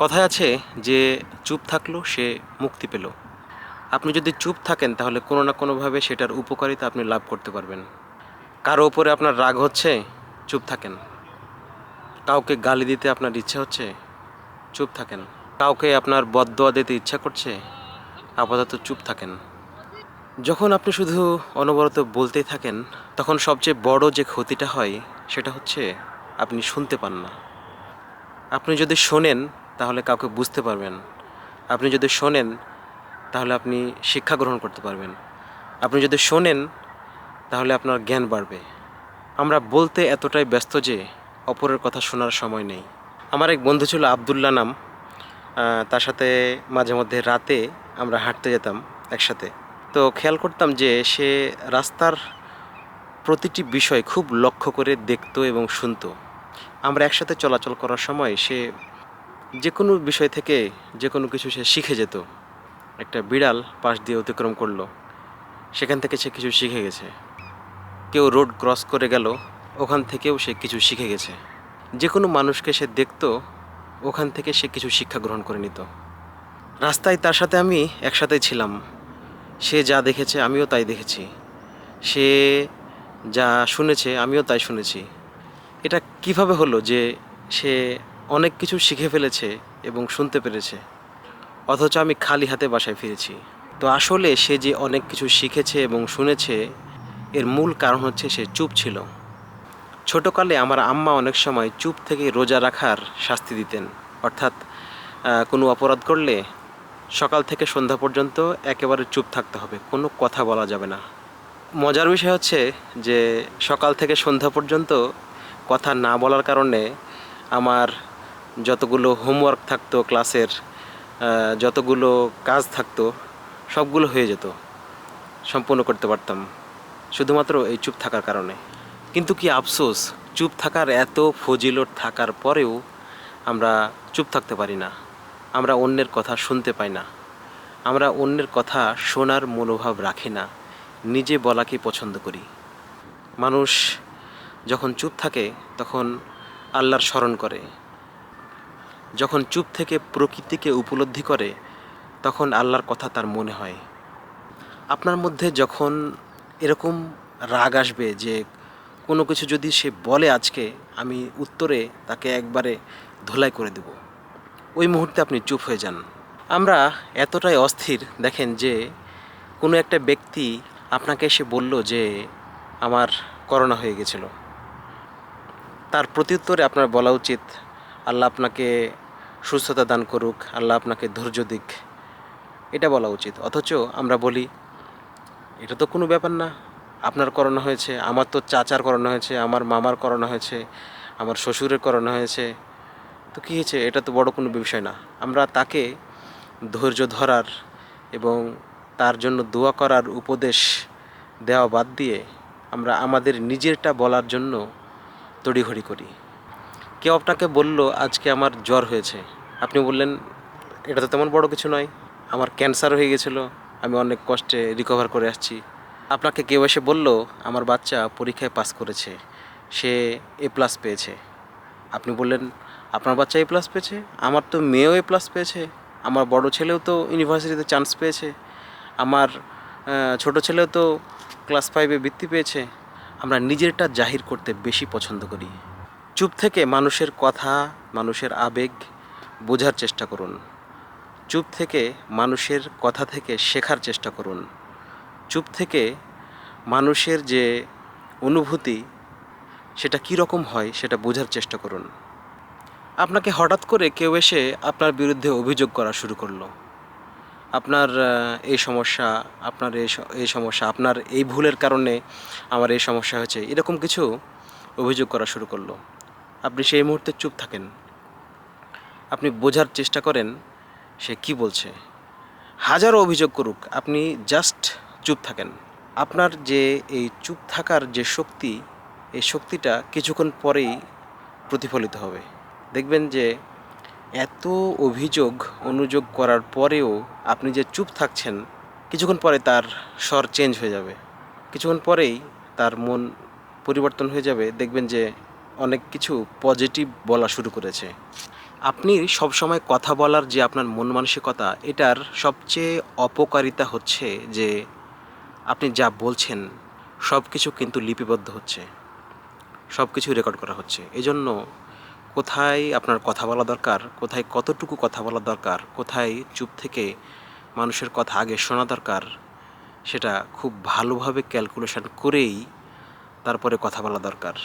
কথায় আছে যে চুপ থাকলো সে মুক্তি পেল। আপনি যদি চুপ থাকেন তাহলে কোনো না কোনোভাবে সেটার উপকারিতা আপনি লাভ করতে পারবেন। কারো ওপরে আপনার রাগ হচ্ছে, চুপ থাকেন। কাউকে গালি দিতে আপনার ইচ্ছা হচ্ছে, চুপ থাকেন। কাউকে আপনার বদদোয়া দিতে ইচ্ছা করছে, আপাতত চুপ থাকেন। যখন আপনি শুধু অনবরত বলতেই থাকেন তখন সবচেয়ে বড় যে ক্ষতিটা হয় সেটা হচ্ছে আপনি শুনতে পান না। আপনি যদি শোনেন তাহলে কাউকে বুঝতে পারবেন। আপনি যদি শোনেন তাহলে আপনি শিক্ষা গ্রহণ করতে পারবেন। আপনি যদি শোনেন তাহলে আপনার জ্ঞান বাড়বে। আমরা বলতে এতটাই ব্যস্ত যে অপরের কথা শোনার সময় নেই। আমার এক বন্ধু ছিল আবদুল্লাহ নাম। তার সাথে মাঝে মধ্যে রাতে আমরা হাঁটতে যেতাম একসাথে। তো খেয়াল করতাম যে সে রাস্তার প্রতিটি বিষয় খুব লক্ষ্য করে দেখতো এবং শুনতো। আমরা একসাথে চলাচল করার সময় সে যে কোনো বিষয় থেকে যে কোনো কিছু সে শিখে যেত। একটা বিড়াল পাশ দিয়ে অতিক্রম করলো, সেখান থেকে সে কিছু শিখে গেছে। কেউ রোড ক্রস করে গেল, ওখান থেকেও সে কিছু শিখে গেছে। যে কোনো মানুষকে সে দেখতো, ওখান থেকে সে কিছু শিক্ষা গ্রহণ করে নিত। রাস্তায় তার সাথে আমি একসাথেই ছিলাম। সে যা দেখেছে আমিও তাই দেখেছি, সে যা শুনেছে আমিও তাই শুনেছি। এটা কিভাবে হলো যে সে অনেক কিছু শিখে ফেলেছে এবং শুনতে পেরেছে, অথচ আমি খালি হাতে বাসায় ফিরেছি? তো আসলে সে যে অনেক কিছু শিখেছে এবং শুনেছে এর মূল কারণ হচ্ছে সে চুপ ছিল। ছোটোকালে আমার আম্মা অনেক সময় চুপ থেকে রোজা রাখার শাস্তি দিতেন। অর্থাৎ কোনো অপরাধ করলে সকাল থেকে সন্ধ্যা পর্যন্ত একেবারে চুপ থাকতে হবে, কোনো কথা বলা যাবে না। মজার বিষয় হচ্ছে যে সকাল থেকে সন্ধ্যা পর্যন্ত কথা না বলার কারণে আমার যতগুলো হোমওয়ার্ক থাকতো ক্লাসের, যতগুলো কাজ থাকতো সবগুলো হয়ে যেত, সম্পূর্ণ করতে পারতাম শুধুমাত্র এই চুপ থাকার কারণে। কিন্তু কি আফসোস, চুপ থাকার এত ফজিলত থাকার পরেও আমরা চুপ থাকতে পারি না। আমরা অন্যের কথা শুনতে পাই না, আমরা অন্যের কথা শোনার মনোভাব রাখি না, নিজে বলাকে পছন্দ করি। মানুষ যখন চুপ থাকে তখন আল্লাহর স্মরণ করে, যখন চুপ থেকে প্রকৃতিকে উপলব্ধি করে তখন আল্লাহর কথা তার মনে হয়। আপনার মধ্যে যখন এরকম রাগ আসবে যে কোনো কিছু যদি সে বলে আজকে, আমি উত্তরে তাকে একবারে ধোলাই করে দেব, ওই মুহূর্তে আপনি চুপ হয়ে যান। আমরা এতটাই অস্থির, দেখেন যে কোনো একটা ব্যক্তি আপনাকে এসে বলল যে আমার করোনা হয়ে গেছিল, তার প্রত্যুত্তরে আপনার বলা উচিত আল্লাহ আপনাকে সুস্থতা দান করুক, আল্লাহ আপনাকে ধৈর্য দিক, এটা বলা উচিত। অথচ আমরা বলি এটা তো কোনো ব্যাপার না, আপনার করোনা হয়েছে, আমার তো চাচার করোনা হয়েছে, আমার মামার করোনা হয়েছে, আমার শ্বশুরের করোনা হয়েছে, তো কী হয়েছে, এটা তো বড় কোনো বিষয় না। আমরা তাকে ধৈর্য ধরার এবং তার জন্য দোয়া করার উপদেশ দেওয়া বাদ দিয়ে আমরা আমাদের নিজেরটা বলার জন্য তড়িঘড়ি করি। কেউ আপনাকে বলল আজকে আমার জ্বর হয়েছে, আপনি বললেন এটা তো তেমন বড় কিছু নয়, আমার ক্যান্সার হয়ে গেছিলো, আমি অনেক কষ্টে রিকভার করে আসছি। আপনাকে কেউ এসে বলল আমার বাচ্চা পরীক্ষায় পাস করেছে, সে A+ পেয়েছে, আপনি বললেন আপনার বাচ্চা A+ পেয়েছে, আমার তো মেয়েও A+ পেয়েছে, আমার বড় ছেলেও তো ইউনিভার্সিটিতে চান্স পেয়েছে, আমার ছোট ছেলেও তো ক্লাস 5-এ বৃত্তি পেয়েছে। আমরা নিজেরটা জাহির করতে বেশি পছন্দ করি। চুপ থেকে মানুষের কথা, মানুষের আবেগ বোঝার চেষ্টা করুন। চুপ থেকে মানুষের কথা থেকে শেখার চেষ্টা করুন। চুপ থেকে মানুষের যে অনুভূতি সেটা কী রকম হয় সেটা বোঝার চেষ্টা করুন। আপনাকে হঠাৎ করে কেউ এসে আপনার বিরুদ্ধে অভিযোগ করা শুরু করলো, আপনার এই সমস্যা, আপনার এই সমস্যা, আপনার এই ভুলের কারণে আমার এই সমস্যা হয়েছে, এরকম কিছু অভিযোগ করা শুরু করলো। আপনি সেই মুহূর্তে চুপ থাকেন, আপনি বোঝার চেষ্টা করেন সে কি বলছে। হাজারো অভিযোগ করুক, আপনি জাস্ট চুপ থাকেন। আপনার যে এই চুপ থাকার যে শক্তি, এই শক্তিটা কিছুক্ষণ পরেই প্রতিফলিত হবে। দেখবেন যে এত অভিযোগ অনুযোগ করার পরেও আপনি যে চুপ থাকছেন, কিছুক্ষণ পরে তার স্বর চেঞ্জ হয়ে যাবে, কিছুক্ষণ পরেই তার মন পরিবর্তন হয়ে যাবে। দেখবেন যে অনেক কিছু পজিটিভ বলা শুরু করেছে। আপনি সবসময় কথা বলার যে আপনার মন মানসিকতা, এটার সবচেয়ে অপকারিতা হচ্ছে যে আপনি যা বলছেন সব কিছু কিন্তু লিপিবদ্ধ হচ্ছে, সব কিছু রেকর্ড করা হচ্ছে। এজন্য কোথায় আপনার কথা বলা দরকার, কোথায় কতটুকু কথা বলা দরকার, কোথায় চুপ থেকে মানুষের কথা আগে শোনা দরকার, সেটা খুব ভালোভাবে ক্যালকুলেশন করেই তারপরে কথা বলা দরকার।